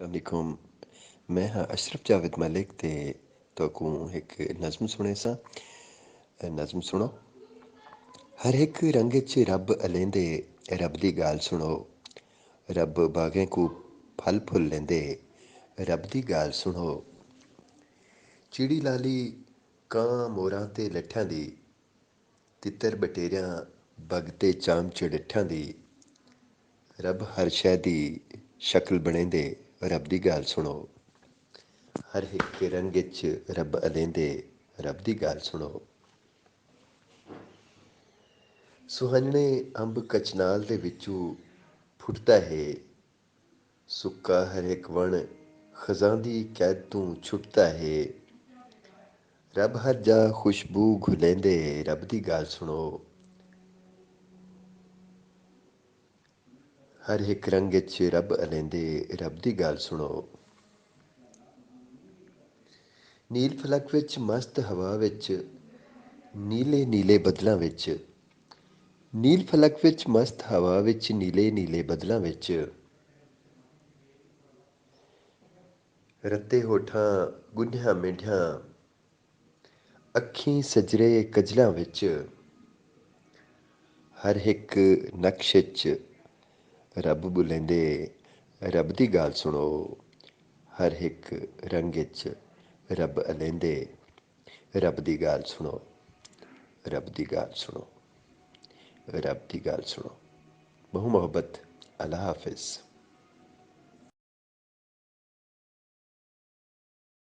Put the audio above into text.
वालेकुम। मैं हाँ अशरफ जावेद मलिक ते तोकू एक नज़म सुने सा। नज़म सुनो। हर एक रंग च रब अलेंदे, रब दी गाल सुनो। रब बागें को फल फुल लेंदे, रब दी गाल सुनो। चिड़ी लाली कां मोरां ते लट्ठां दी, तितर बटेरियां बगते चाम चड़िट्ठां दी। रब हर शै दी शक्ल बनेंदे, रब दी गाल सुनो। हर एक रंग च रब अलेंदे, रब दी गाल सुनो। सुहाने अंब कचनाल दे विचों फुटदा है, सुक्का हर एक वण खजां दी कैद तों छुटदा है। रब हर जा खुशबू घुलेंदे, रब दी गाल सुनो। हर एक रंग च रब अलेंदे, रब दी गाल सुनो। नील फलक विच मस्त हवा विच, नीले नीले बदलां विच। नील फलक विच मस्त हवा विच, नीले नीले बदलां विच। रत्ते होठां गुन्हियां मेंढियां, अखीं सजरे कजलां विच। हर एक नक्श च रब बुलेंदे, रब दी गाल सुनो। हर एक रंग च रब अलेंदे, रब दी गाल सुनो। रब दी गाल सुनो। रब दी गाल सुनो। बहु मोहब्बत। अल्लाह हाफिज़।